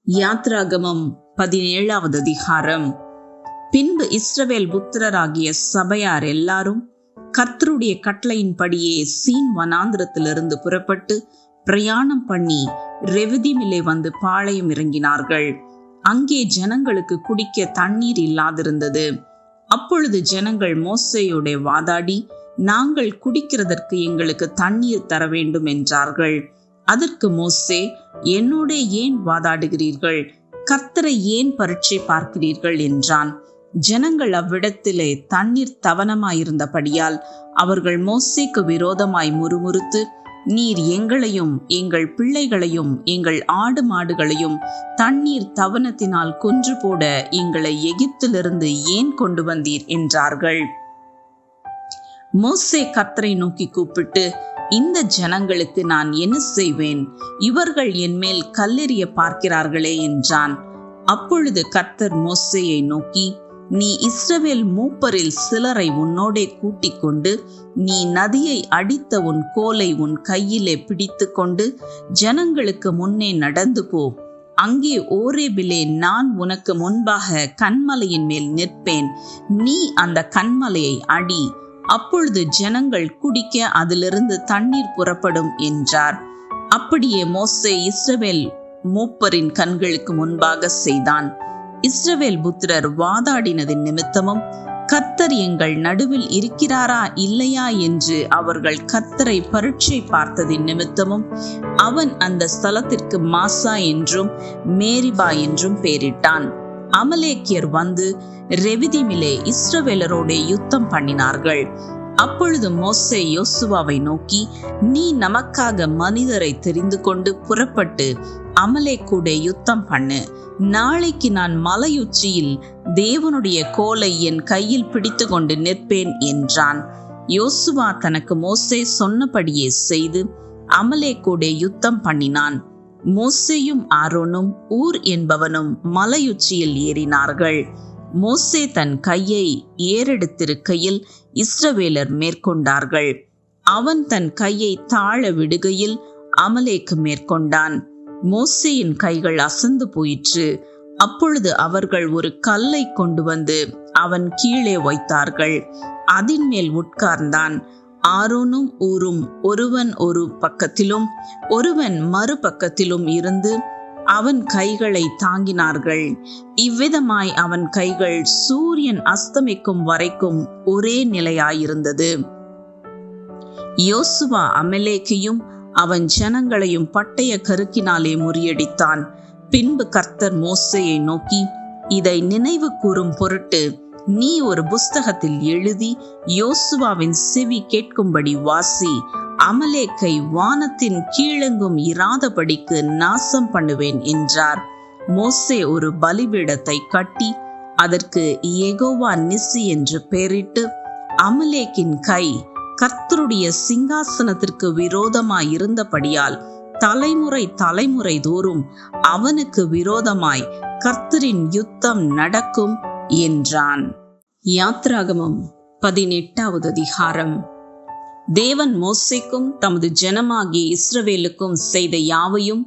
யாத்ராகமம் 17வது அதிகாரம். பின்பு இஸ்ரவேல் புத்திரராகிய சபையார் எல்லாரும் கர்த்தருடைய கட்டளையின்படியே சீன் வனாந்திரத்திலிருந்து புறப்பட்டு பிரயாணம் பண்ணி ரெவிதீமிலே வந்து பாளையம் இறங்கினார்கள். அங்கே ஜனங்களுக்கு குடிக்க தண்ணீர் இல்லாதிருந்தது. அப்பொழுது ஜனங்கள் மோசேயோட வாதாடி, நாங்கள் குடிக்கிறதற்கு எங்களுக்கு தண்ணீர் தர வேண்டும் என்றார்கள். அதற்கு மோசே, என்னோட ஏன் வாதாடுகிறீர்கள்? கர்த்தரை ஏன் பரீட்சை பார்க்கிறீர்கள் என்றான். ஜனங்கள் அவ்விடத்திலே தண்ணீர் தவனமாயிருந்தபடியால் அவர்கள் மோசேக்கு விரோதமாய் முறுமுறுத்து, நீர் எங்களையும் எங்கள் பிள்ளைகளையும் எங்கள் ஆடு மாடுகளையும் தண்ணீர் தவனத்தினால் கொன்று போட எங்களை எகிப்திலிருந்து ஏன் கொண்டு வந்தீர் என்றார்கள். மோசே கர்த்தரை நோக்கி கூப்பிட்டு, இந்த ஜனங்களுக்கு நான் என்ன செய்வேன்? இவர்கள் என் மேல் கல்லெறிய பார்க்கிறார்களே என்றான். அப்பொழுது கர்த்தர் மோசேயை நோக்கி, நீ இஸ்ரவேல் மூப்பரில் சிலரை உன்னோடே கூட்டிக் கொண்டு நீ நதியை அடித்த உன் கோலை உன் கையிலே பிடித்து கொண்டு ஜனங்களுக்கு முன்னே நடந்து போ. அங்கே ஓரேபிலே நான் உனக்கு முன்பாக கன்மலையின் மேல் நிற்பேன். நீ அந்த கன்மலையை அடி. அப்பொழுது ஜனங்கள் குடிக்க அதிலிருந்து தண்ணீர் புறப்படும் என்றார். அப்படியே மோசே இஸ்ரவேல் மூப்பரின் கண்களுக்கு முன்பாக செய்தான். இஸ்ரவேல் புத்திரர் வாதாடினதின் நிமித்தமும் கர்த்தர் எங்கள் நடுவில் இருக்கிறாரா இல்லையா என்று அவர்கள் கர்த்தரை பரீட்சை பார்த்ததின் நிமித்தமும் அவன் அந்த ஸ்தலத்திற்கு மாசா என்றும் மேரிபா என்றும் பெயரிட்டான். அமலேக்கியர் வந்து ரெவிதீமிலே இஸ்ரவேலரோட யுத்தம் பண்ணினார்கள். அப்பொழுது மோசே யோசுவாவை நோக்கி, நீ நமக்காக மனிதரை தெரிந்து கொண்டு புறப்பட்டு அமலேக்கூட யுத்தம் பண்ணு. நாளைக்கு நான் மலையுச்சியில் தேவனுடைய கோலை என் கையில் பிடித்து கொண்டு நிற்பேன் என்றான். யோசுவா தனக்கு மோசே சொன்னபடியே செய்து அமலேக்கூட யுத்தம் பண்ணினான். மோசேயும் ஆரோனும் ஊர் என்பவனும் மலையுச்சியில் ஏறினார்கள். மோசே தன் கையை ஏறெடுத்திருக்கையில் இஸ்ரவேலர் மேற்கொண்டார்கள். அவன் தன் கையை தாழ விடுகையில் அமலேக்கு மேற்கொண்டான். மோசேயின் கைகள் அசந்து போயிற்று. அப்பொழுது அவர்கள் ஒரு கல்லை கொண்டு வந்து அவன் கீழே வைத்தார்கள். அதன் மேல் உட்கார்ந்தான். ஆரோனும் ஊரும் ஒருவன் ஒரு பக்கத்திலும் ஒருவன் மறுபக்கத்திலும் இருந்து அவன் கைகளை தாங்கினார்கள். இவ்விதமாய் அவன் கைகள் சூரியன் அஸ்தமிக்கும் வரைக்கும் ஒரே நிலையாயிருந்தது. யோசுவா அமலேக்கையும் அவன் ஜனங்களையும் பட்டய கருக்கினாலே முறியடித்தான். பின்பு கர்த்தர் மோசேயை நோக்கி, இதை நினைவு கூறும் பொருட்டு நீ ஒரு புஸ்தகத்தில் எழுதி யோசுவாவின் செவி கேட்கும்படி வாசி. அமலேக்கை வானத்தின் கீழெங்கும் இராதபடிக்கு நாசம் பண்ணுவேன் என்றார். மோசே ஒரு பலிபீடத்தை கட்டி அதற்கு யெகோவா நிசி என்று பெயரிட்டு, அமலேக்கின் கை கர்த்தருடைய சிங்காசனத்திற்கு விரோதமாய் இருந்தபடியால் தலைமுறை தலைமுறை தோறும் அவனுக்கு விரோதமாய் கர்த்தரின் யுத்தம் நடக்கும் என்றான். யாத்ராகமம் 18வது அதிகாரம். தேவன் மோசேக்கும் தமது ஜனமாகிய இஸ்ரவேலுக்கும் செய்த யாவையும்,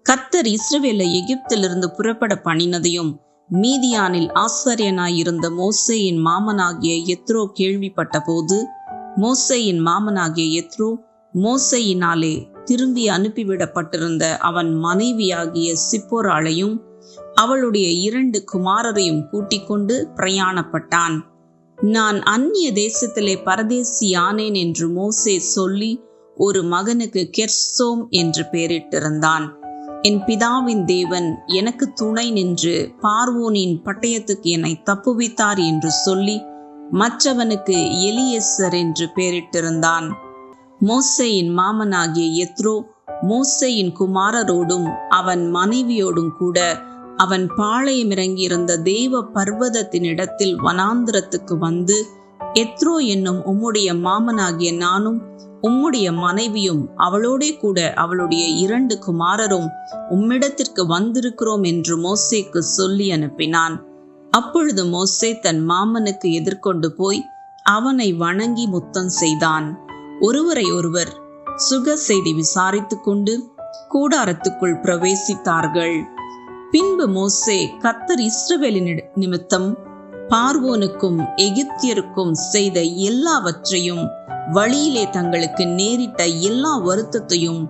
கர்த்தர் இஸ்ரவேலை எகிப்திலிருந்து புறப்பட பண்ணினதையும் மீதியானில் ஆசாரியனாயிருந்த மோசேயின் மாமனாகிய யெத்ரோ கேள்விப்பட்ட போது, மோசேயின் மாமனாகிய யெத்ரோ மோசேயினாலே திரும்பி அனுப்பிவிடப்பட்டிருந்த அவன் மனைவியாகிய சிப்போராளையும் அவளுடைய 2 குமாரரையும் கூட்டிக் கொண்டு பிரயாணப்பட்டான். நான் அந்நிய தேசத்திலே பரதேசியானேன் என்று மோசே சொல்லி ஒரு மகனுக்கு கெர்சோம் என்று பெயரிட்டிருந்தான். என் பிதாவின் தேவன் எனக்கு துணை நின்று பார்வோனின் பட்டயத்துக்கு என்னை தப்புவித்தார் என்று சொல்லி மற்றவனுக்கு எலியேசர் என்று பெயரிட்டிருந்தான். மோசேயின் மாமனாகிய யெத்ரோ மோசேயின் குமாரரோடும் அவன் மனைவியோடும் கூட அவன் பாளையமிறங்கியிருந்த தேவ பர்வதத்தின் இடத்தில் வனாந்திரத்துக்கு வந்து, யெத்ரோ என்னும் உம்முடைய மாமனாகிய நானும் உம்முடைய மனைவியும் அவளோடே கூட அவளுடைய 2 குமாரரும் உம்மிடத்திற்கு வந்திருக்கிறோம் என்று மோசேக்கு சொல்லி அனுப்பினான். அப்பொழுது மோசே தன் மாமனுக்கு எதிர்கொண்டு போய் அவனை வணங்கி முத்தம் செய்தான். ஒருவரை ஒருவர் சுக செய்தி விசாரித்து கொண்டு கூடாரத்துக்குள் பிரவேசித்தார்கள். பின்பு மோசே கர்த்தர் இஸ்ரவேலின் நிமித்தம் பார்வோனுக்கும் எகிப்தியருக்கும் செய்த எல்லாவற்றையும், வழியிலே தங்களுக்கு நேரிட்ட எல்லா வருத்தத்தையும்,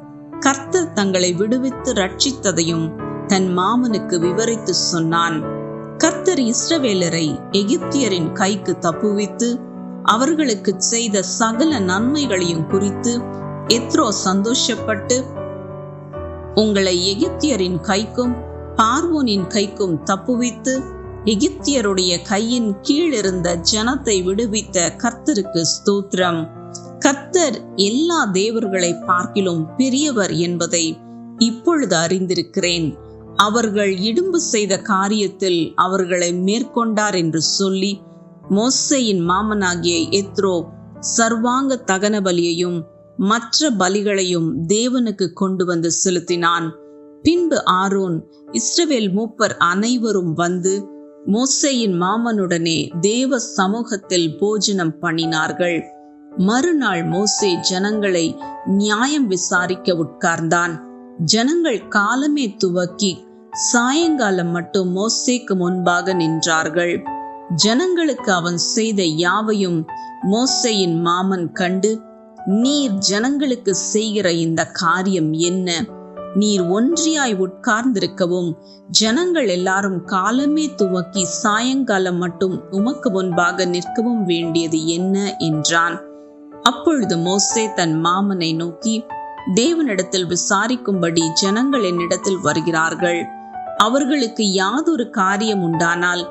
கர்த்தர் தங்களை விடுவித்து ரட்சித்ததையும் தன் மாமனுக்கு விவரித்து சொன்னான். கர்த்தர் இஸ்ரவேலரை எகிப்தியரின் கைக்கு தப்புவித்து அவர்களுக்கு செய்த சகல நன்மைகளையும் குறித்து எத்ரோ சந்தோஷப்பட்டு, உங்களை எகிப்தியரின் கைக்கும் பார்வோனின் கைக்கும் தப்புவித்து எகிப்தியருடைய கையின் கீழ் இருந்த ஜனத்தை விடுவித்த கர்த்தருக்கு ஸ்தோத்திரம். கர்த்தர் எல்லா தேவர்களை பார்க்கிலும் பெரியவர் என்பதை இப்பொழுது அறிந்திருக்கிறேன். அவர்கள் இடும்பு செய்த காரியத்தில் அவர்களை மேற்கொண்டார் என்று சொல்லி, மோசேயின் மாமனாகிய எத்ரோ சர்வாங்க தகன பலியையும் மற்ற பலிகளையும் தேவனுக்கு கொண்டு வந்து செலுத்தினான். பின்பு ஆரோன் இஸ்ரவேல் மூப்பர் அனைவரும் வந்து மோசேயின் மாமனுடனே தேவ சமூகத்தில் போஜனம் பண்ணினார்கள். மறுநாள் மோசே ஜனங்களை நியாயம் விசாரிக்க உட்கார்ந்தான். ஜனங்கள் காலமே துவக்கி சாயங்காலம் மட்டும் மோசேக்கு முன்பாக நின்றார்கள். ஜனங்களுக்கு அவன் செய்த யாவையும் மோசேயின் மாமன் கண்டு, நீர் ஜனங்களுக்கு செய்கிற இந்த காரியம் என்ன? நீர் ஒன்றியாய் உட்கார்ந்திருக்கவும் ஜனங்கள் எல்லாரும் காலமே துவக்கி சாயங்காலம் மட்டும் உமக்கு முன்பாக நிற்கவும் வேண்டியது என்ன என்றான். அப்பொழுது மோசே தன் மாமனை நோக்கி, தேவனிடத்தில் விசாரிக்கும்படி ஜனங்கள் என்னிடத்தில் வருகிறார்கள். அவர்களுக்கு யாதொரு காரியம் உண்டானால்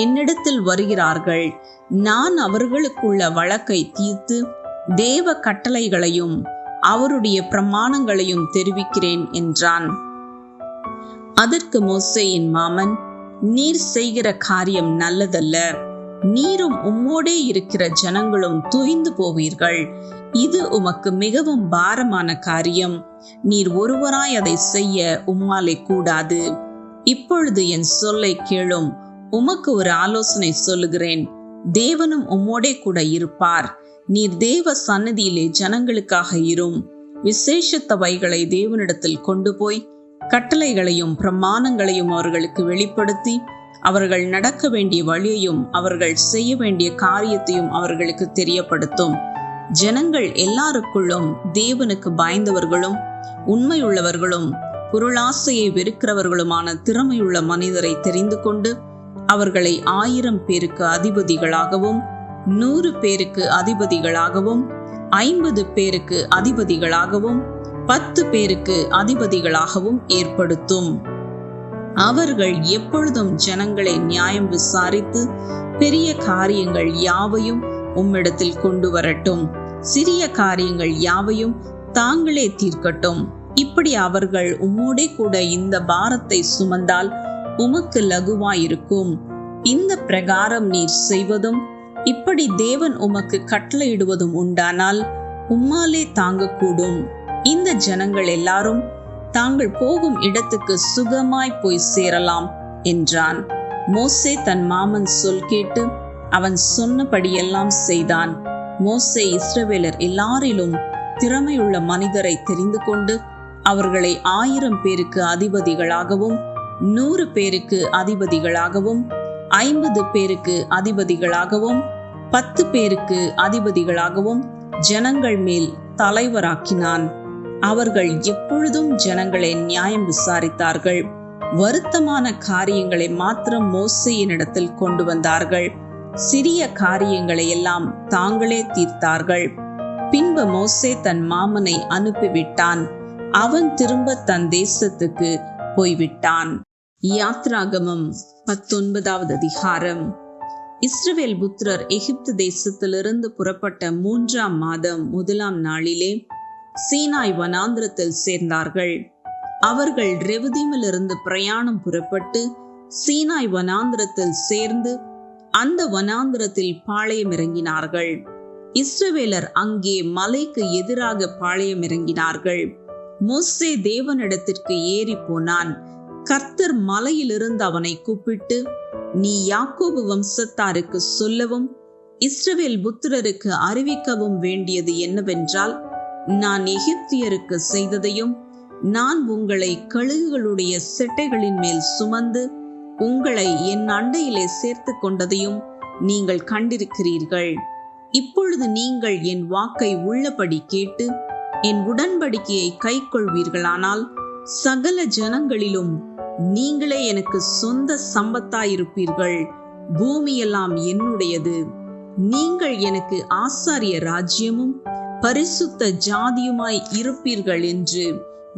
என்னிடத்தில் வருகிறார்கள். நான் அவர்களுக்குள்ள வழக்கை தீர்த்து தேவ கட்டளைகளையும் அவருடைய பிரமாணங்களையும் தெரிவிக்கிறேன் என்றான். அதற்கு மோசேயின் மாமன், நீர் செய்கிற காரியம் நல்லதல்ல. நீரும் உம்மோடே இருக்கிற ஜனங்களும் துய்ந்து போவீர்கள். இது உமக்கு மிகவும் பாரமான காரியம். நீர் ஒருவராய் அதை செய்ய உம்மாலே கூடாது. இப்பொழுது என் சொல்லை கேளும். உமக்கு ஒரு ஆலோசனை சொல்லுகிறேன். தேவனும் உம்மோடே கூட இருப்பார். நீர் தேவ சந்நிதியிலே ஜனங்களுக்காக இரும். விசேஷத்தவைகளை தேவனிடத்தில் கொண்டு போய் கட்டளைகளையும் பிரமாணங்களையும் அவர்களுக்கு வெளிப்படுத்தி, அவர்கள் நடக்க வேண்டிய வழியையும் அவர்கள் செய்ய வேண்டிய காரியத்தையும் அவர்களுக்கு தெரியப்படுத்தும். ஜனங்கள் எல்லாருக்குள்ளும் தேவனுக்கு பயந்தவர்களும் உண்மையுள்ளவர்களும் பொருளாசையை வெறுக்கிறவர்களுமான திறமையுள்ள மனிதரை தெரிந்து கொண்டு அவர்களை 1000 பேருக்கு அதிபதிகளாகவும் 100 பேருக்கு அதிபதிகளாகவும் 50 பேருக்கு அதிபதிகளாகவும் 10 பேருக்கு அதிபதிகளாகவும் ஏற்படுத்தும். அவர்கள் எப்பொழுதும் ஜனங்களை நியாயம் விசாரித்து பெரிய காரியங்கள் யாவையும் உம்மிடத்தில் கொண்டு வரட்டும். சிறிய காரியங்கள் யாவையும் தாங்களே தீர்க்கட்டும். இப்படி அவர்கள் உம்மோடே கூட இந்த பாரத்தை சுமந்தால் உமக்கு லகுவாயிருக்கும். இந்த பிரகாரம் நீர் செய்வதும் இப்படி தேவன் உமக்கு கட்டளையிடுவதும் உண்டானால் உம்மாலே தாங்கக்கூடும். இந்த ஜனங்கள் எல்லாரும் தாங்கள் போகும் இடத்துக்கு சுகமாய் போய் சேரலாம் என்றான். மோசே தன் மாமன் சொல் கேட்டு அவன் சொன்னபடியெல்லாம் செய்தான். மோசே இஸ்ரவேலர் எல்லாரிலும் திறமையுள்ள மனிதரை தெரிந்து கொண்டு அவர்களை 1000 பேருக்கு அதிபதிகளாகவும் 100 பேருக்கு அதிபதிகளாகவும் 50 பேருக்கு அதிபதிகளாகவும் 10 பேருக்கு அதிபதிகளாகவும் ஜனங்கள் மேல் தலைவராக்கினான். அவர்கள் எப்பொழுதும் ஜனங்களை நியாயம் விசாரித்தார்கள். வருத்தமான காரியங்களை மாத்திரம் மோசேயினிடத்தில் கொண்டு வந்தார்கள். சிறிய காரியங்களை எல்லாம் தாங்களே தீர்த்தார்கள். பின்பு மோசே தன் மாமனை அனுப்பிவிட்டான். அவன் திரும்ப தன் தேசத்துக்கு போய்விட்டான். யாத்ராகமம் 19வது அதிகாரம். இஸ்ரவேல் புத்திரர் எகிப்து தேசத்திலிருந்து புறப்பட்ட 3ஆம் மாதம் 1ஆம் நாளிலே சீனாய் வனாந்திரத்தில் சேர்ந்தார்கள். அவர்கள் ரெவிதீமிலிருந்து பிரயாணம் புறப்பட்டு சீனாய் வனாந்திரத்தில் சேர்ந்து அந்த வனாந்திரத்தில் பாளையம் இறங்கினார்கள். இஸ்ரவேலர் அங்கே மலைக்கு எதிராக பாளையம் இறங்கினார்கள். மோசே தேவனிடத்திற்கு ஏறி போனான். கர்த்தர் மலையிலிருந்து அவனை கூப்பிட்டு, நீ யாக்கோபு வம்சத்தாருக்கு சொல்லவும் இஸ்ரவேல் புத்திரருக்கு அறிவிக்கவும் வேண்டியது என்னவென்றால், நான் எகிப்தியருக்கு செய்ததையும் நான் உங்களை கழுகுகளுடைய செட்டைகளின் மேல் சுமந்து உங்களை என் அண்டையிலே சேர்த்து கொண்டதையும் நீங்கள் கண்டிருக்கிறீர்கள். இப்பொழுது நீங்கள் என் வாக்கை உள்ளபடி கேட்டு என் உடன்படிக்கையை கைக்கொள்வீர்களானால் சகல ஜனங்களிலும் நீங்களே எனக்கு சொந்த சம்பத்தாயிருப்பீர்கள். பூமியெல்லாம் என்னுடையது. நீங்கள் எனக்கு ஆசாரிய ராஜ்யமும் பரிசுத்த ஜாதியுமாய் இருப்பீர்கள் என்று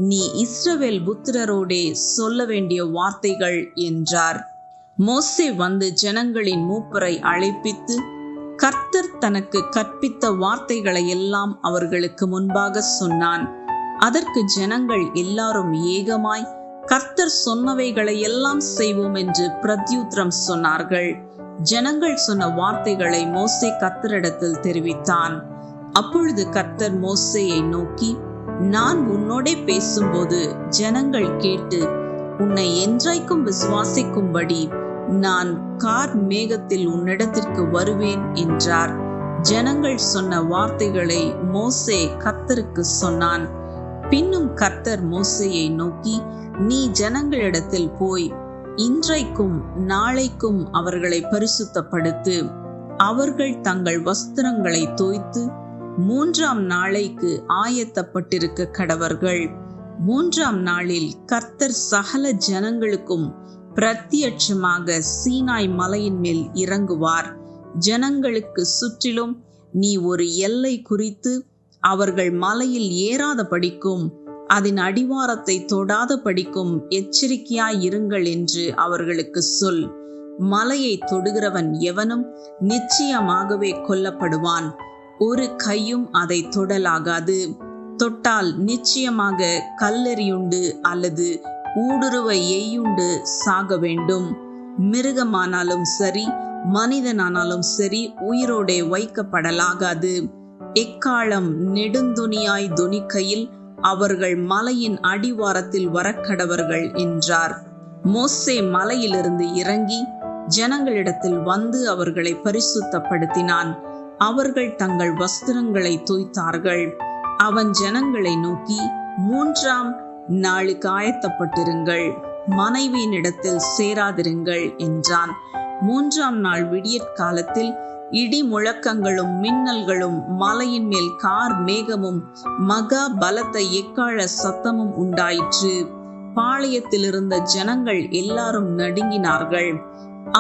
நீ இஸ்ரவேல் புத்திரரோடே சொல்ல வேண்டிய வார்த்தைகள் என்றார். மோசே வந்து ஜனங்களின் மூப்பரை அழைப்பித்து கர்த்தர் தனக்கு கற்பித்த வார்த்தைகளை எல்லாம் அவர்களுக்கு முன்பாக சொன்னான். அதற்கு ஜனங்கள் எல்லாரும் ஏகமாய் கர்த்தர் சொன்னவைகளை எல்லாம் செய்வோம் என்று பிரத்யுத்தரம் சொன்னார்கள். ஜனங்கள் சொன்ன வார்த்தைகளை மோசே கர்த்தரிடத்தில் தெரிவித்தான். அப்பொழுது கர்த்தர் மோசேயை நோக்கி, நான் உன்னோடே பேசும்போது ஜனங்கள் கேட்டு உன்னை என்றைக்கும் விசுவாசிக்கும்படி நான் கார் மேகத்தில் உன்னிடத்திற்கு வருவேன் என்றார். ஜனங்கள் சொன்ன வார்த்தைகளை மோசே கர்த்தருக்கு சொன்னான். பின்னும் கர்த்தர் மோசேயை நோக்கி, நீ ஜனங்களிடத்தில் போய் இன்றைக்கும் நாளைக்கும் அவர்களை பரிசுத்தப்படுத்து. அவர்கள் தங்கள் வஸ்திரங்களை தோய்த்து 3ஆம் நாளைக்கு ஆயத்தப்பட்டிருக்க கடவர்கள். 3ஆம் நாளில் கர்த்தர் சகல ஜனங்களுக்கும் பிரத்யட்சமாக சீனாய் மலையின் மேல் இறங்குவார். ஜனங்களுக்கு சுற்றிலும் நீ ஒரு எல்லை குறித்து அவர்கள் மலையில் ஏறாத படிக்கும் அதன் அடிவாரத்தை தொடாத படிக்கும் எச்சரிக்கையாயிருங்கள் என்று அவர்களுக்கு சொல். மலையை தொடுகிறவன் எவனும் நிச்சயமாகவே கொல்லப்படுவான். ஒரு கையும் அதை தொடலாகாது. தொட்டால் நிச்சயமாக கல்லெறியுண்டு அல்லது ஊடுருவை எய்யுண்டு சாக வேண்டும். மிருகமானாலும் சரி மனிதனானாலும் சரி உயிரோடே வைக்கப்படலாகாது. எக்காலம் நெடுந்துணியாய் தொனிக்கையில் அவர்கள் மலையின் அடிவாரத்தில் வரக்கடவர்கள் என்றார். மோசே மலையிலிருந்து இறங்கி ஜனங்களிடத்தில் வந்து அவர்களை பரிசுத்தப்படுத்தினான். அவர்கள் தங்கள் வஸ்திரங்களை தோய்த்தார்கள். அவன் ஜனங்களை நோக்கி, 3ஆம் நாளுக்கு ஆயத்தப்பட்டிருங்கள், மனைவியினிடத்தில் சேராதிருங்கள் என்றான். 3ஆம் நாள் விடியற்காலத்தில் இடி முழக்கங்களும் மின்னல்களும் மலையின் மேல் கார் மேகமும் மகா பலத்த எக்காள சத்தமும் உண்டாயிற்று. பாளையத்தில் இருந்த ஜனங்கள் எல்லாரும் நடுங்கினார்கள்.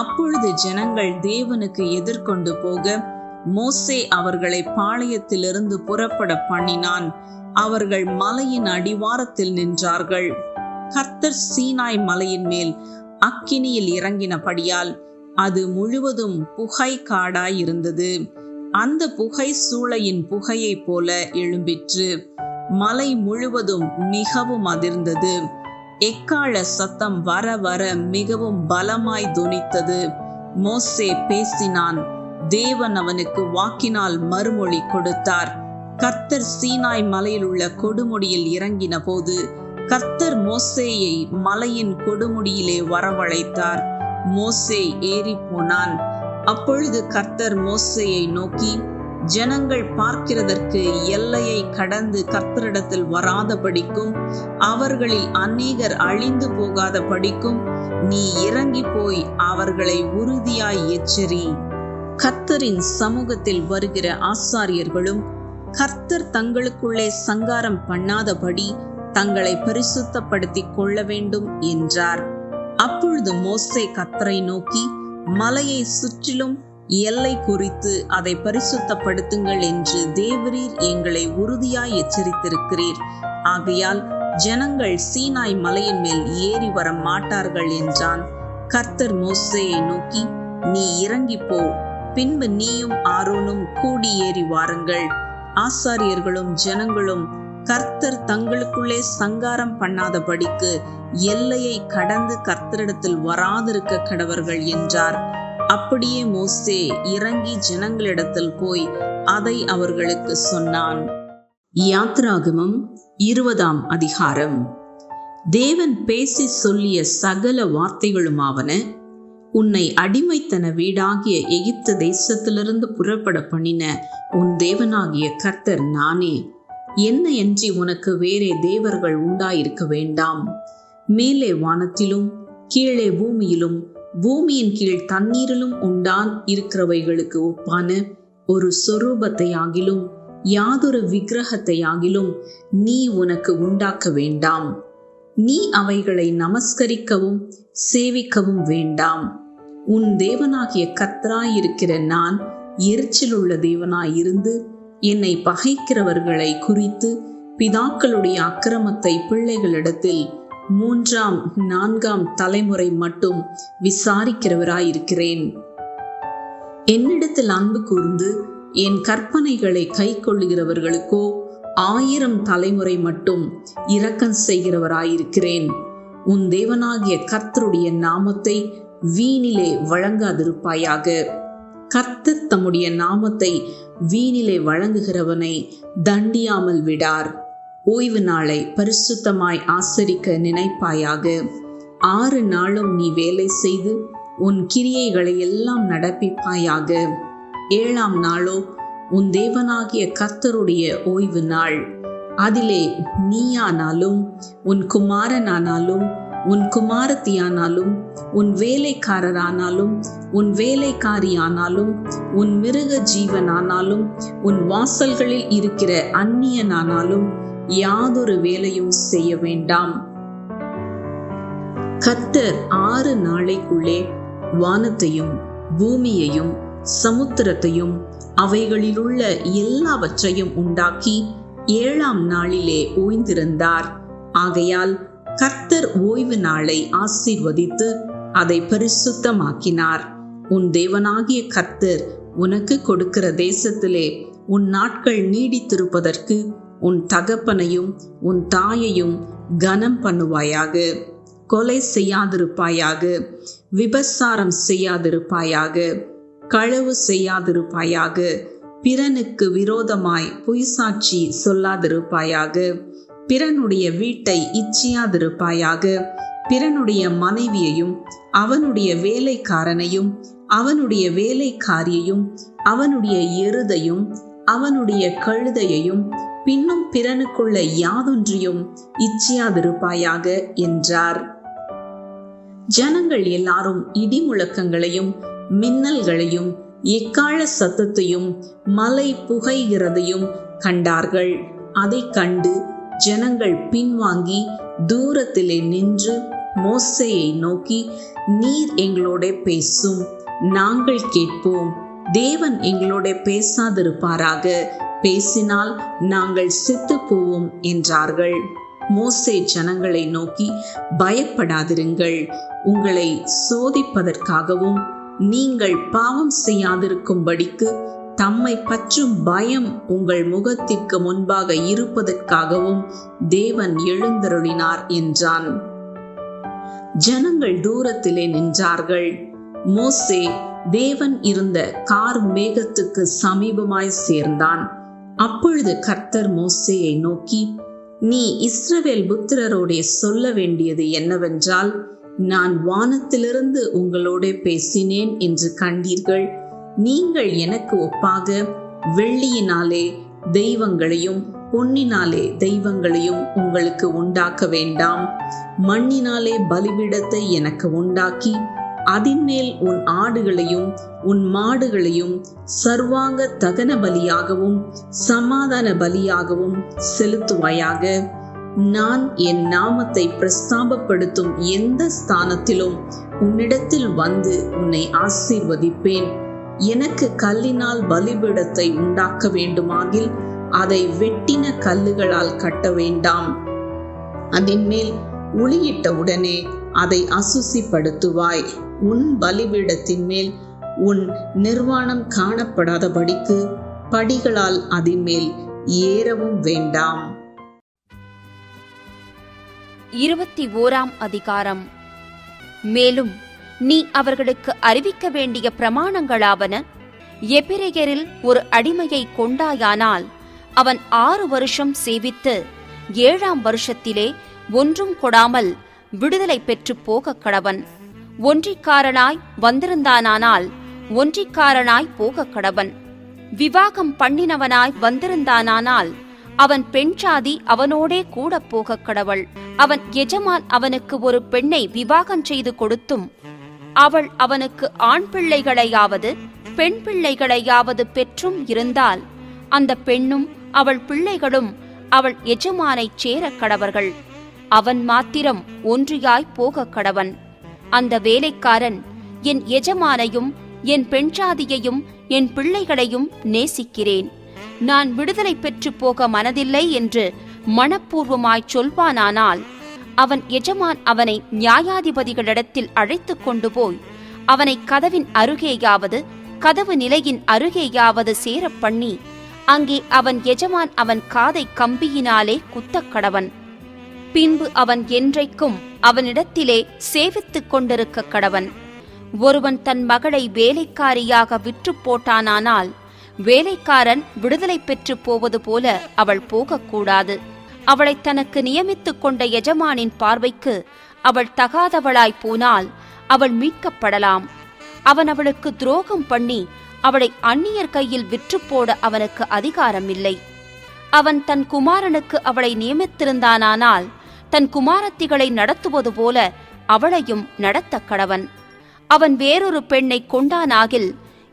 அப்பொழுது ஜனங்கள் தேவனுக்கு எதிர்கொண்டு போக மோசே அவர்களை பாளையத்திலிருந்து புறப்பட பண்ணினான். அவர்கள் மலையின் அடிவாரத்தில் நின்றார்கள். கர்த்தர் சீனாய் மலையின் மேல் அக்கினியில் இறங்கினபடியால் அது முழுவதும் புகை காடாய் இருந்தது. அந்த புகை சூளையின் புகையை போல எழும்பிற்று. மலை முழுவதும் மிகவும் அதிர்ந்தது. எக்காள சத்தம் வர வர மிகவும் பலமாய் தொனித்தது. மோசே பேசினான். தேவன் அவனுக்கு வாக்கினால் மறுமொழி கொடுத்தார். கர்த்தர் சீனாய் மலையில் உள்ள கொடுமுடியில் இறங்கின போது கர்த்தர் மோசேயை மலையின் கொடுமுடியிலே வரவழைத்தார். மோசே ஏறி போனான். அப்பொழுது கர்த்தர் மோசேயை நோக்கி, ஜனங்கள் பார்க்கிறதற்கு எல்லையை கடந்து கர்த்தரிடத்தில் வராத படிக்கும் அவர்களில் அநேகர் அழிந்து போகாத படிக்கும் நீ இறங்கி போய் அவர்களை உறுதியாய் எச்சரி. கர்த்தரின் சமூகத்தில் வருகிற ஆசாரியர்களும் கர்த்தர் தங்களுக்குள்ளே சங்காரம் பண்ணாதபடி தங்களை பரிசுத்தப்படுத்திக் கொள்ள வேண்டும் என்றார். அப்பொழுது மோசே கர்த்தரை நோக்கி, மலையை சுற்றிலும் எல்லை குறித்து அதை பரிசுத்தப்படுத்துங்கள் என்று தேவரீர் எங்களை உறுதியாய் எச்சரித்திருக்கிறீர். ஆகையால் ஜனங்கள் சீனாய் மலையின் மேல் ஏறி வர மாட்டார்கள் என்றான். கர்த்தர் மோசேயை நோக்கி, நீ இறங்கி போ, பின்பு நீயும் ஆரோனும் கூடி ஏறி வாருங்கள். ஆசாரியர்களும் ஜனங்களும் கர்த்தர் தங்களுக்குள்ளே சங்காரம் பண்ணாதபடிக்கு எல்லையை கடந்து கர்த்தரிடத்தில் வராதிருக்க கடவர்கள் என்றார். அப்படியே மோசே இறங்கி ஜனங்களிடத்தில் போய் அதை அவர்களுக்கு சொன்னான். யாத்ராகமம் 20ஆம் அதிகாரம். தேவன் பேசி சொல்லிய சகல வார்த்தைகளுமாவன, உன்னை அடிமைத்தன வீடாகிய எகிப்து தேசத்திலிருந்து புறப்பட பண்ணின உன் தேவனாகிய கர்த்தர் நானே. என்னையன்றி உனக்கு வேறே தேவர்கள் உண்டாயிருக்க வேண்டாம். மேலே வானத்திலும் கீழே பூமியிலும் பூமியின் கீழ் தண்ணீரிலும் உண்டான் இருக்கிறவைகளுக்கு ஒப்பான ஒரு சொரூபத்தையாகிலும் யாதொரு விக்கிரகத்தையாகிலும் நீ உனக்கு உண்டாக்க வேண்டாம். நீ அவைகளை நமஸ்கரிக்கவும் சேவிக்கவும் வேண்டாம். உன் தேவனாகிய கர்த்தராயிருக்கிற நான் எரிச்சலுள்ள தேவனாயிருந்து என்னை பகைக்கிறவர்களை குறித்து பிதாக்களுடைய அக்கிரமத்தை பிள்ளைகளிடத்தில் 3ஆம் 4ஆம் தலைமுறை மட்டும் விசாரிக்கிறவராயிருக்கிறேன். என்னிடத்தில் அன்பு கூர்ந்து என் கற்பனைகளை கை கொள்ளுகிறவர்களுக்கோ 1000 தலைமுறை மட்டும் இரக்கம் செய்கிறவராயிருக்கிறேன். உன் தேவனாகிய கர்த்தருடைய நாமத்தை வீணிலே வழங்காதிருப்பாயாக. கர்த்தர் தம்முடைய நாமத்தை வீணிலே வழங்குகிறவனை தண்டியாமல் விடார். ஓய்வு நாளை பரிசுத்தமாய் ஆசரிக்க நினைப்பாயாக. 6 நாளும் நீ வேலை செய்து உன் கிரியைகளை எல்லாம் நடப்பிப்பாயாக. 7ஆம் நாளோ உன் தேவனாகிய கர்த்தருடைய ஓய்வு நாள். அதிலே நீயானாலும் உன் குமாரனானாலும் உன் குமாரத்தியானாலும் உன் வேலைக்காரரானாலும் உன் வேலைக்காரியானாலும் உன் மிருக ஜீவனானாலும் உன் வாசல்களில் இருக்கிற அந்நியனானாலும் யாதொரு வேலையும் செய்ய வேண்டாம். கர்த்தர் 6 நாளைக்குள்ளே வானத்தையும் பூமியையும் சமுத்திரத்தையும் அவைகளிலுள்ள எல்லாவற்றையும் உண்டாக்கி 7ஆம் நாளிலே ஓய்ந்திருந்தார். ஆகையால் கர்த்தர் ஓய்வு நாளை ஆசீர்வதித்து அதை பரிசுத்தமாக்கினார். உன் தேவனாகிய கர்த்தர் உனக்கு கொடுக்கிற தேசத்திலே உன் நாட்கள் நீடித்திருப்பதற்கு உன் தகப்பனையும் உன் தாயையும் கனம் பண்ணுவாயாக. கொலை செய்யாதிருப்பாயாக. விபசாரம் செய்யாதிருப்பாயாக. களவு செய்யாதிருப்பாயாக. பிறனுக்கு விரோதமாய் பொய்சாட்சி சொல்லாதிருப்பாயாக. பிறனுடைய வீட்டை இச்சியாதிருப்பாயாக. பிறனுடைய மனைவியையும் அவனுடைய வேலைக்காரனையும் அவனுடைய வேலைக்காரியையும் அவனுடைய எருதையும் அவனுடைய கழுதையையும் பின்னும் பிறனுக்குள்ள யாதொன்றையும் இச்சியாதிருப்பாயாக என்றார். ஜனங்கள் எல்லாரும் இடி முழக்கங்களையும் மின்னல்களையும் எக்காள சத்தத்தையும் மலை புகைகிறதையும் கண்டார்கள். அதை கண்டு ஜனங்கள் பின்வாங்கி தூரத்திலே நின்று மோசேயை நோக்கி, நீர் எங்களோட பேசும், நாங்கள் கேட்போம். தேவன் எங்களோட பேசாதிருப்பாராக. பேசினால் நாங்கள் செத்து போவோம் என்றார்கள். மோசே ஜனங்களை நோக்கி, பயப்படாதிருங்கள். உங்களை சோதிப்பதற்காகவும் நீங்கள் பாவம் செய்யாதிருக்கும்படிக்கு தம்மை பற்றும் பயம் உங்கள் முகத்திற்கு முன்பாக இருப்பதற்காகவும் தேவன் எழுந்தருளினார் என்றான். ஜனங்கள் தூரத்திலே நின்றார்கள். மோசே தேவன் இருந்த கார் மேகத்துக்கு சமீபமாய் சேர்ந்தான். அப்பொழுது கர்த்தர் மோசேயை நோக்கி, நீ இஸ்ரவேல் புத்திரரோடே சொல்ல வேண்டியது என்னவென்றால், நான் வானத்திலிருந்து உங்களோட பேசினேன் என்று கண்டீர்கள். நீங்கள் எனக்கு ஒப்பாக வெள்ளியினாலே தெய்வங்களையும் பொன்னினாலே தெய்வங்களையும் உங்களுக்கு உண்டாக்க வேண்டாம். மண்ணினாலே பலிபீடத்தை எனக்கு உண்டாக்கி அதின்மேல் உன் ஆடுகளையும் உன் மாடுகளையும் சர்வாங்க தகன பலியாகவும் சமாதான பலியாகவும் செலுத்துவாயாக. நான் என் நாமத்தை பிரஸ்தாபப்படுத்தும் எந்த ஸ்தானத்திலும் உன்னிடத்தில் வந்து உன்னை ஆசீர்வதிப்பேன். எனக்கு கல்லினால் பலிபீடத்தை உண்டாக்க வேண்டுமாகில் அதை வெட்டின கல்லுகளால் கட்ட வேண்டாம். அதன் மேல் உளியிட்ட உடனே அதை அசுசிப்படுத்துவாய். உன் பலிபீடத்தின் மேல் உன் நிர்வாணம் காணப்படாதபடிக்கு படிகளால் அதன் மேல் ஏறவும் வேண்டாம். 21ஆம் அதிகாரம். மேலும் நீ அவர்களுக்கு அறிவிக்க வேண்டிய பிரமாணங்களாவன, எபிரெயரில் ஒரு அடிமையை கொண்டாயானால் அவன் 6 வருஷம் சேவித்து 7ஆம் வருஷத்திலே ஒன்றும் கொடாமல் விடுதலை பெற்று போக கடவன். ஒன்றிக்காரனாய் வந்திருந்தானால் ஒன்றிக்காரனாய் போக கடவன். விவாகம் பண்ணினவனாய் வந்திருந்தானால் அவன் பெண் சாதி அவனோடே கூட போகக் கடவள். அவன் எஜமான் அவனுக்கு ஒரு பெண்ணை விவாகம் செய்து கொடுத்தும் அவள் அவனுக்கு ஆண் பிள்ளைகளையாவது பெண் பிள்ளைகளையாவது பெற்றும் இருந்தால் அந்த பெண்ணும் அவள் பிள்ளைகளும் அவள் எஜமானைச் சேரக் கடவர்கள். அவன் மாத்திரம் ஒன்றியாய் போகக் கடவன். அந்த வேலைக்காரன், என் எஜமானையும் என் பெண் சாதியையும் என் பிள்ளைகளையும் நேசிக்கிறேன், நான் விடுதலை பெற்று போக மனதில்லை என்று மனப்பூர்வமாய் சொல்வானானால் அவன் எஜமான் அவனை நியாயாதிபதிகளிடத்தில் அழைத்து கொண்டு போய் அவனை கதவின் அருகேயாவது கதவு நிலையின் அருகேயாவது சேரப் பண்ணி அங்கே அவன் எஜமான் அவன் காதை கம்பியினாலே குத்தக் கடவன். பின்பு அவன் என்றைக்கும் அவனிடத்திலே சேவித்துக் கொண்டிருக்க கடவன். ஒருவன் தன் மகளை வேலைக்காரியாக விற்று போட்டானானால் வேலைக்காரன் விடுதலை பெற்று போவது போல அவள் போகக்கூடாது. அவளை தனக்கு நியமித்துக் கொண்ட எஜமானின் பார்வைக்கு அவள் தகாதவளாய் போனால் அவள் மீட்கப்படலாம். அவன் அவளுக்கு துரோகம் பண்ணி அவளை அந்நியர் கையில் விற்று போட அவனுக்கு அதிகாரமில்லை. அவன் தன் குமாரனுக்கு அவளை நியமித்திருந்தானால் தன் குமாரத்திகளை நடத்துவது போல அவளையும் நடத்த கடவன். அவன் வேறொரு பெண்ணை கொண்டானாகில்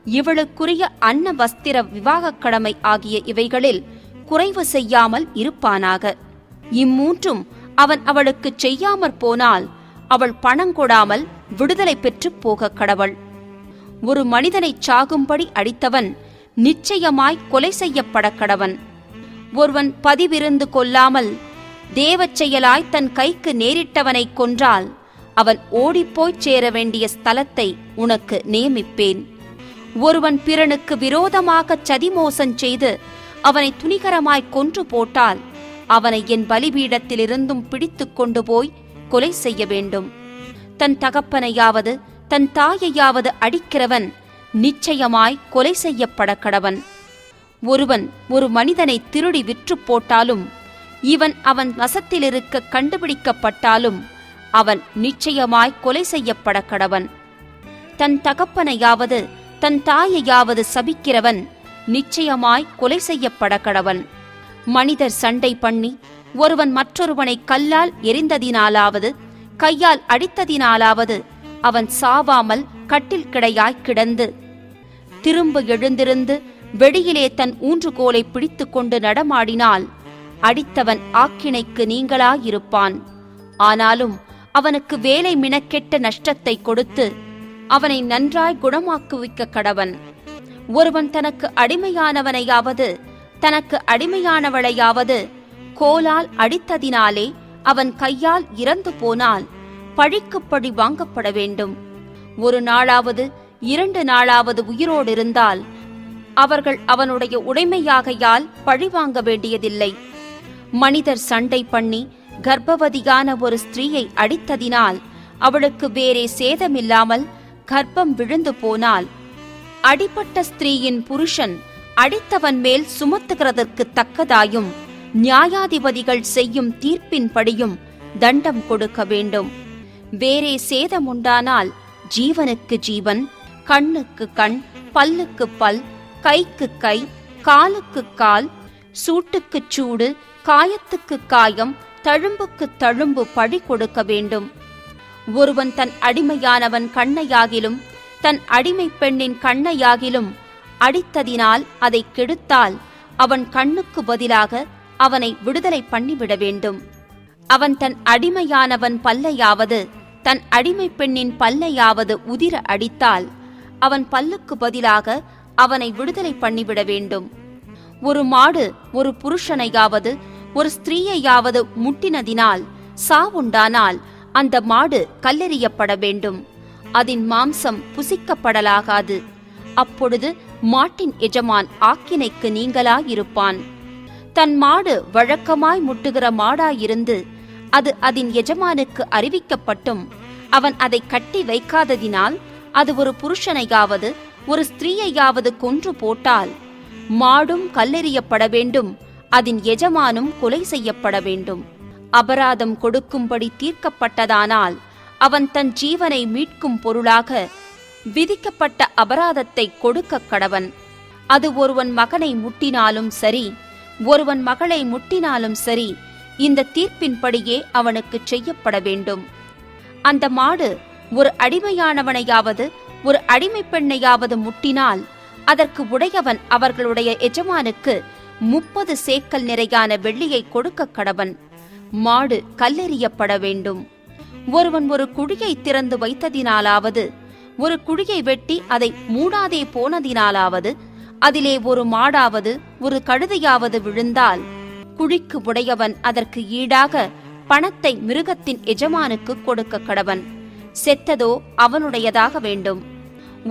இவளுக்குரிய அன்ன வஸ்திர விவாகக் கடமை ஆகிய இவைகளில் குறைவு செய்யாமல் இருப்பானாக. இம்மூன்றும் அவன் அவளுக்குச் செய்யாமற் போனால் அவள் பணங்கொடாமல் விடுதலை பெற்று போகக் கடவள். ஒரு மனிதனைச் சாகும்படி அடித்தவன் நிச்சயமாய் கொலை செய்யப்பட கடவன். ஒருவன் பதிவிருந்து கொல்லாமல் தேவச் செயலாய் தன் கைக்கு நேரிட்டவனைக் கொன்றால் அவன் ஓடிப்போய்ச் சேர வேண்டிய ஸ்தலத்தை உனக்கு நியமிப்பேன். ஒருவன் பிறனுக்கு விரோதமாகச் சதிமோசம் செய்து அவனை துணிகரமாய் கொன்று போட்டால் அவனை என் பலிபீடத்திலிருந்தும் பிடித்துக் கொண்டு போய் கொலை செய்ய வேண்டும். தன் தகப்பனையாவது தன் தாயையாவது அடிக்கிறவன் நிச்சயமாய் கொலை செய்யப்பட கடவன். ஒருவன் ஒரு மனிதனை திருடி விற்று போட்டாலும் இவன் அவன் வசத்திலிருக்க கண்டுபிடிக்கப்பட்டாலும் அவன் நிச்சயமாய் கொலை செய்யப்பட கடவன். தன் தகப்பனையாவது தன் தாயையாவது சபிக்கிறவன் நிச்சயமாய் கொலை செய்யப்பட கடவன். மனிதர் சண்டை பண்ணி ஒருவன் மற்றொருவனை கல்லால் எறிந்ததினாலாவது கையால் அடித்ததினாலாவது அவன் சாவாமல் கட்டில் கிடையாய் கிடந்து திரும்ப எழுந்திருந்து வெளியிலே தன் ஊன்றுகோலை பிடித்து கொண்டு நடமாடினால் அடித்தவன் ஆக்கினைக்கு நீங்களாயிருப்பான். ஆனாலும் அவனுக்கு வேலை மினக்கெட்ட நஷ்டத்தை கொடுத்து அவனை நன்றாய் குணமாக்குவிக்க கடவன். ஒருவன் தனக்கு அடிமையானவனையாவது தனக்கு அடிமையானவளையாவது கோலால் அடித்ததினாலே அவன் கையால் இறந்து போனால் பழிக்கு பழி வாங்கப்பட வேண்டும். ஒரு நாளாவது 2 நாளாவது உயிரோடு இருந்தால் அவர்கள் அவனுடைய உடைமையாகையால் பழி வாங்க வேண்டியதில்லை. மனிதர் சண்டை பண்ணி கர்ப்பவதியான ஒரு ஸ்திரீயை அடித்ததினால் அவளுக்கு வேறே சேதமில்லாமல் கர்ப்பம் விழுந்து போனால் அடிப்பட்ட ஸ்திரீயின் புருஷன் அடித்தவன் மேல் சுமத்துகிறதற்கு தக்கதாயும் நியாயாதிபதிகள் செய்யும் தீர்ப்பின்படியும் தண்டம் கொடுக்க வேண்டும். வேறே சேதமுண்டானால் ஜீவனுக்கு ஜீவன், கண்ணுக்கு கண், பல்லுக்கு பல், கைக்கு கை, காலுக்கு கால், சூட்டுக்குச் சூடு, காயத்துக்கு காயம், தழும்புக்கு தழும்பு பழி கொடுக்க வேண்டும். ஒருவன் தன் அடிமையானவன் கண்ணையாகிலும் தன் அடிமை பெண்ணின் கண்ணையாகிலும் அடித்ததினால் அதை கெடுத்தால் அவன் கண்ணுக்கு பதிலாக அவனை விடுதலை பண்ணிவிட வேண்டும். அவன் தன் அடிமையானவன் பல்லையாவது தன் அடிமை பெண்ணின் பல்லையாவது உதிர அடித்தால் அவன் பல்லுக்கு பதிலாக அவனை விடுதலை பண்ணிவிட வேண்டும். ஒரு மாடு ஒரு புருஷனையாவது ஒரு ஸ்திரீயையாவது முட்டினதினால் சாவுண்டானால் அந்த மாடு கல்லெறியப்பட வேண்டும். அதன் மாம்சம் புசிக்கப்படலாகாது. அப்பொழுது மாட்டின் எஜமான் ஆக்கினைக்கு நீங்களாயிருப்பான். தன் மாடு வழக்கமாய் முட்டுகிற மாடாயிருந்து அது அதன் எஜமானுக்கு அறிவிக்கப்பட்டும் அவன் அதை கட்டி வைக்காததினால் அது ஒரு புருஷனையாவது ஒரு ஸ்திரீயையாவது கொன்று போட்டால் மாடும் கல்லெறியப்பட வேண்டும், அதன் எஜமானும் கொலை செய்யப்பட வேண்டும். அபராதம் கொடுக்கும்படி தீர்க்கப்பட்டதானால் அவன் தன் ஜீவனை மீட்கும் பொருளாக விதிக்கப்பட்ட அபராதத்தை கொடுக்க கடவன். அது ஒருவன் மகனை முட்டினாலும் சரி, ஒருவன் மகளை முட்டினாலும் சரி, இந்த தீர்ப்பின்படியே அவனுக்கு செய்யப்பட வேண்டும். அந்த மாடு ஒரு அடிமையானவனையாவது ஒரு அடிமை பெண்ணையாவது முட்டினால் அதற்கு உடையவன் அவர்களுடைய எஜமானுக்கு 30 சேக்கல் நிறையான வெள்ளியை கொடுக்க கடவன். மாடு கல்லெறியப்பட வேண்டும். ஒருவன் ஒரு குழியை திறந்து வைத்ததினாலாவது ஒரு குழியை வெட்டி அதை மூடாதே போனதினாலாவது அதிலே ஒரு மாடாவது ஒரு கழுதையாவது விழுந்தால் குழிக்கு உடையவன் அதற்கு ஈடாக பணத்தை மிருகத்தின் எஜமானுக்கு கொடுக்க கடவன். செத்ததோ அவனுடையதாக வேண்டும்.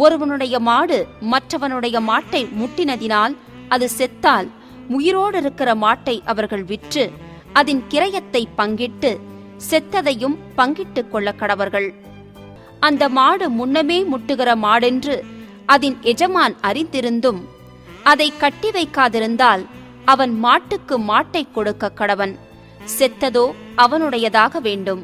ஒருவனுடைய மாடு மற்றவனுடைய மாட்டை முட்டினதினால் அது செத்தால் உயிரோடு இருக்கிற மாட்டை அவர்கள் விற்று அதன் கிரயத்தை பங்கிட்டு செத்ததையும் பங்கிட்டுக் கொள்ள கடவர்கள். அந்த மாடு முன்னமே முட்டுகிற மாடென்று அதன் எஜமான் அறிந்திருந்தும் அதை கட்டி வைக்காதிருந்தால் அவன் மாட்டுக்கு மாட்டை கொடுக்க கடவன். செத்ததோ அவனுடையதாக வேண்டும்.